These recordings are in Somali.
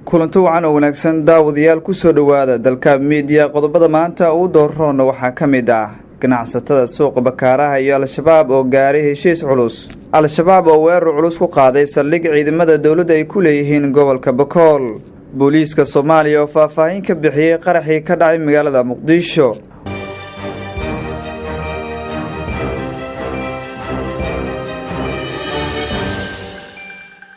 kulanto wacan oo wanaagsan daawadayaal ku soo dhawaada dalka media qodobada maanta uu doorroona waxaa ka mid ah ganacsatada suuqa bakaaraha iyo al-shabaab oo gaaray heshiis culus. al-shabaab oo weerar culus ku qaaday saldhig ciidamada dawladda ay ku leeyihiin gobolka Bakool. booliiska Soomaaliya oo faahfaahin ka bixiyay qaraxii ka dhacay magaalada Muqdisho.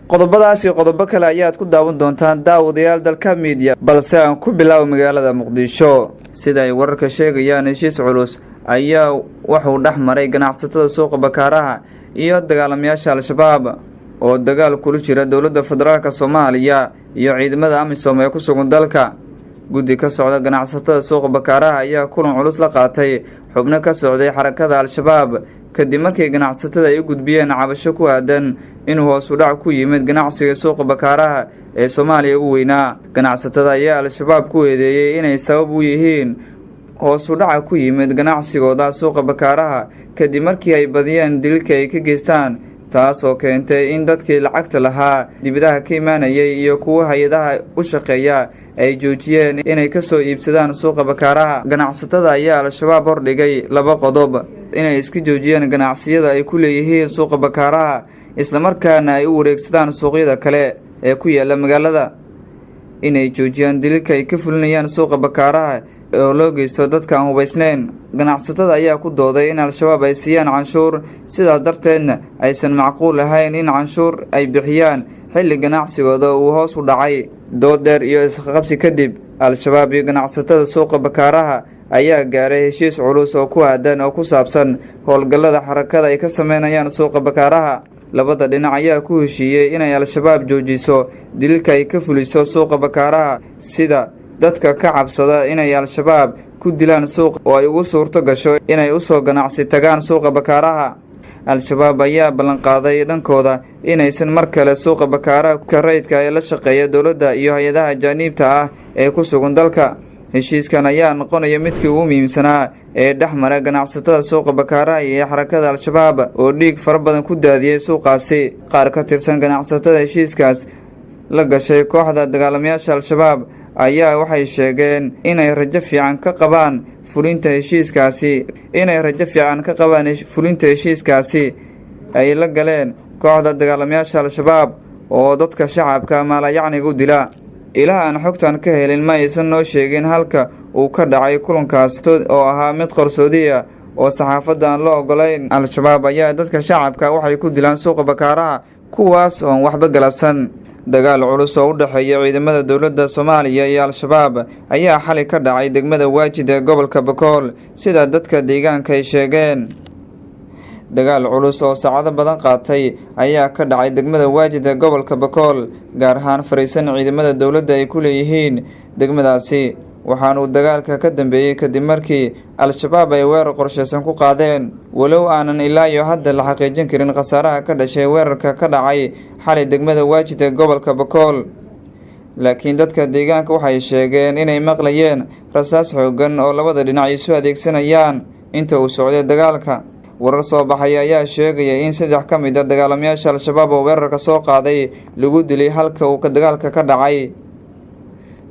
qodobadaas iyo qodobo kale ayaad ku daawan doontaan daawadayaal dalka media balse aan ku bilaabo magaalada Muqdisho. sida ay wararka sheegayaan heshiis culus ayaa wuxuu dhex maray ganacsatada suuqa bakaaraha iyo dagaalamayaasha al-shabaab oo dagaal kula jira dowladda federaalka Soomaaliya iyo ciidamada amisom ee ku sugan dalka. guddi ka socda ganacsatada suuqa bakaaraha ayaa kulan culus la qaatay xubno ka socday xarakada al-shabaab kadib markii ganacsatada ay u gudbiyeen cabasho ku aadan inuu hoos u dhac ku yimid ganacsiga suuqa bakaaraha ee Soomaaliya ugu weynaa. ganacsatada ayaa al-shabaab ku eedeeyay inay sabab u yihiin hoos u dhac ku yimid ganacsigooda suuqa bakaaraha kadib markii ay badiyeen dilka ay ka geystaan, taas oo keentay in dadkii lacagta lahaa dibadaha ka imaanayay iyo kuwa hay-adaha u shaqeeya ay joojiyeen inay ka soo iibsadaan suuqa bakaaraha. ganacsatada ayaa al-shabaab hordhigay laba qodob: inay iska joojiyeen ganacsiyada ay ku leeyihiin suuqa bakaaraha isla markaana ay u wareegsadaan suuqyada kale ee ku yaala magaalada, inay joojiyaan dilka ay ka fulinayaan suuqa bakaaraha oo loo geysto dadka aan hubaysnayn. ganacsatada ayaa ku dooday in al-shabaab ay siiyaan canshuur, sidaas darteedna aysan macquul ahayn in canshuur ay bixiyaan xilli ganacsigooda uu hoos u dhacay. dood dheer iyo isqabsi kadib, al-shabaab iyo ganacsatada suuqa bakaaraha ayaa gaaray heshiis culus oo ku aadan oo ku saabsan howlgallada xarakada ay ka sameynayaan suuqa bakaaraha. labada dhinac ayaa ku heshiiyey inay al-shabaab joojiso dilka ay ka fuliso suuqa bakaaraha, sida dadka ka cabsada inay al-shabaab ku dilaan suuq oo ay ugu suurto gasho inay u soo ganacsi tagaan suuqa bakaaraha. al-shabaab ayaa ballanqaaday dhankooda inaysan mar kale suuqa bakaaraha ka rayidka ee la shaqeeya dowladda iyo hay-adaha ajaaniibta ah ee ku sugan dalka. heshiiskan ayaa noqonaya midkii ugu muhiimsanaa ee dhex mara ganacsatada suuqa bakaaraha iyo xarakada al-shabaab oo dhiig fara badan ku daadiyey suuqaasi. qaar ka tirsan ganacsatada heshiiskaas la gashay kooxda dagaalamayaasha al-shabaab ayaa waxay sheegeen inay rajo fiican ka qabaan fulinta heshiiskaasi ay la galeen kooxda dagaalamayaasha al-shabaab oo dadka shacabka maalayacniga u dila. ilaah aan xogtan ka helin ma aysan noo sheegin halka uu ka dhacay kulankaas oo ahaa mid qarsoodiya oo saxaafadda aan la ogolayn. al-shabaab ayaa dadka shacabka waxay ku dilaan suuqa bakaaraha kuwaas oon waxba galabsan. dagaal culus oo u dhexeeya ciidamada dowladda Soomaaliya iyo al-shabaab ayaa xalay ka dhacay degmada Waajid ee gobolka Bakool, sida dadka deegaanka ay sheegeen. dagaal culus oo saacado badan qaatay ayaa ka dhacay degmada Waajid ee gobolka Bakool, gaar ahaan fariisan ciidamada dowladda ay ku leeyihiin degmadaasi. waxaana uu dagaalka ka dambeeyey kadib markii al-shabaab ay weerar qorsheysan ku qaadeen, walow aanan ilaa iyo hadda la xaqiijin karin khasaaraha ka dhashay weerarka ka dhacay xalay degmada Waajid ee gobolka Bakool. laakiin dadka deegaanka waxay sheegeen inay maqlayeen rasaas xoogan oo labada dhinac isu adeegsanayaan inta uu socday dagaalka. warar soo baxay ayaa sheegaya in 3 ka mid ah dagaalamayaasha al-shabaab oo weerarka soo qaaday lagu dilay halka uu dagaalka ka dhacay,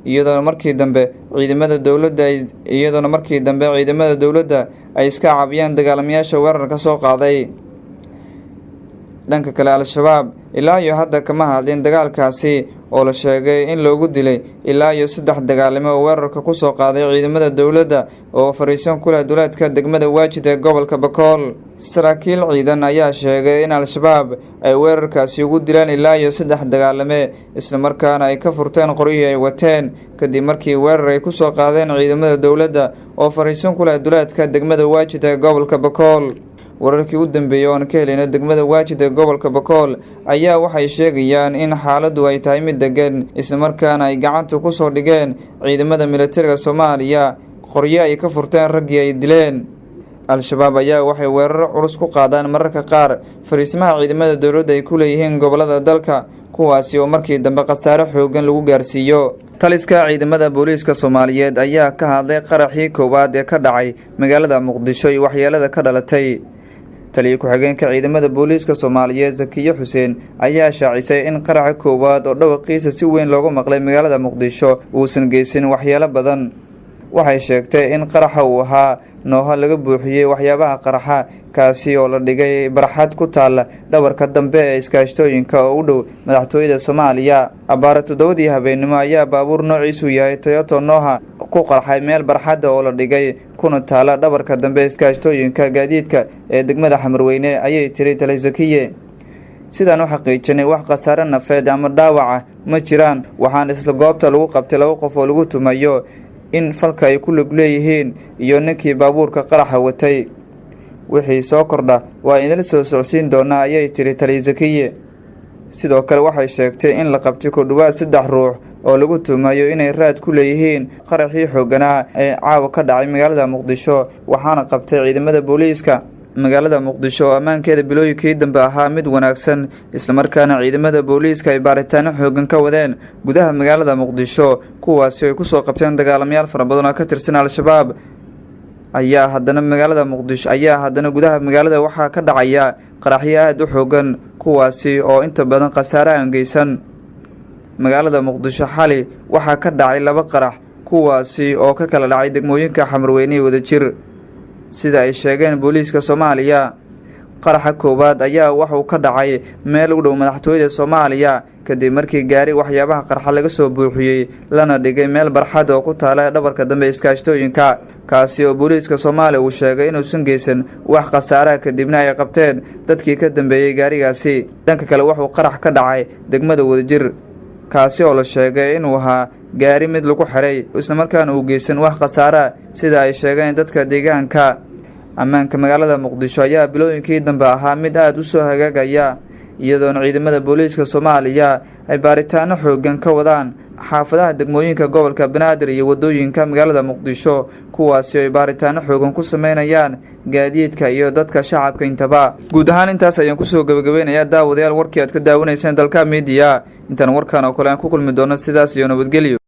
iyadoona markii dambe ciidamada dowladda ay iska caabiyaan dagaalamayaasha weerarka soo qaaday. dhanka kale, al-shabaab ilaa iyo hadda kama hadlin dagaalkaasi oo la sheegay in loogu dilay ilaa iyo 3 dagaalamo oo weerarka ku soo qaaday ciidamada dowladda oo fariisan ku leh duleedka degmada Waajid ee gobolka Bakool. saraakiil ciidan ayaa sheegay in al-shabaab ay weerarkaasi ugu dilaan ilaa iyo 3 dagaalame, isla markaana ay ka furteen qoryihii ay wateen kadib markii weerar ay ku soo qaadeen ciidamada dowladda oo fariisan ku leh duleedka degmada Waajid ee gobolka Bakool. wararkii u dambeeyay oo aan ka helayna degmada Waajid ee gobolka Bakool ayaa waxay sheegayaan in xaaladdu ay tahay mid degan, isla markaana ay gacanta ku soo dhigeen ciidamada militariga Soomaaliya qoryo ay ka furteen raggii ay dileen. al-shabaab ayaa waxay weerar culus ku qaadaan mararka qaar fariismaha ciidamada dowladda ay ku leeyihiin gobolada dalka, kuwaasi oo markii dambe khasaare xoogan lagu gaarsiiyo. taliska ciidamada booliiska Soomaaliyeed ayaa ka hadlay qaraxii koowaad ee ka dhacay magaalada Muqdisho iyo waxyeelada ka dhalatay. taliye ku-xigeenka ciidamada booliiska Soomaaliyeed Zakiyo Xuseen ayaa shaacisay in qaraxa koowaad oo dhawaqiisa si weyn loogu maqlay magaalada Muqdisho uusan geysan waxyaalo badan. waxay sheegtay in qaraxa uu ahaa nooha laga buuxiyay waxyaabaha qaraxa kaasi oo la dhigay barxad ku taal dhabarka dambe ee iskaashtooyinka oo u dhow madaxtooyada Soomaaliya. abaara 7 habeenimo ayaa baabuur noociisu yahay Toyota Noha ku qarxay meel barxad oo la dhigay kuna taala dhabarka dambe iskaashtooyinka gaadiidka ee degmada Xamarweyne ayay tiri Taliye Zakiye. sidaan waxa xaqiijinay wax khasaare nafeed ama dhaawac ma jiraan, waxaan isla goobta lagu qabtay 2 qof oo lagu tumayo in falka ay ku lug leeyihiin iyo ninkii baabuurka qaraxa watay. wixii soo kordha waa idin soo socodsiin doonaa ayay tiri Taliye Zakiye. sidoo kale waxay sheegtay in la qabtay ku dhawaad 3 ruux oo lagu tumayo inay raad ku leeyihiin qaraxii xoogana ee caawa ka dhacay magaalada Muqdisho, waxaana qabtay ciidamada booliiska magaalada Muqdisho oo ammaankeeda bilooyinkii dambe ahaa mid wanaagsan, isla markaana ciidamada booliiska ay baaritaano xoogan ka wadeen gudaha magaalada Muqdisho kuwaasi ay ku soo qabteen dagaalamayaal fara badan oo ka tirsan Al-Shabaab. ayaa haddana gudaha magaalada waxaa ka dhacaya qaraxyo aad u xoogan kuwaasi oo inta badan khasaare aan geysan. magaalada Muqdisho xali waxaa ka dhacay 2 qarax kuwaasi oo ka kala dhacay degmooyinka Xamarweyne iyo Wadajir. sida ay sheegeen booliiska Soomaaliya, qaraxa koowaad ayaa wuxuu ka dhacay meel u dhow madaxtooyada Soomaaliya kadib markii gaari waxyaabaha qarxa laga soo buuxiyay lana dhigay meel barxad oo ku taala dhabarka dambe iskaashtooyinka, kaasi oo booliiska Soomaaliya uu sheegay inuu san geysan wax khasaare kadibna ay qabteen dadkii ka dambeeyay gaarigaasi. dhanka kale wuxuu qarax ka dhacay degmada Wadajir kaasi oo la sheegay inuu ahaa gaari mid lagu xiray isla markaana uu geysan wax khasaare sida ay sheegeen dadka deegaanka. ammaanka magaalada Muqdisho ayaa bilooyinkii dambe ahaa mid aad u soo hagaagaya iyadoo ciidamada booliiska Soomaaliya ay baaritaano xoogan ka wadaan xaafadaha degmooyinka gobolka Banaadir iyo wadooyinka magaalada Muqdisho kuwaasi ay baaritaano xoogan ku sameynayaan gaadiidka iyo dadka shacabka intaba. guud ahaan intaas ayaan ku soo gabagabeynayaa daawadayaal warkii aad ka daawanayseen dalka media. intaan warkan oo kale aan ku kulmi doono sidaas iyo nabadgelyo.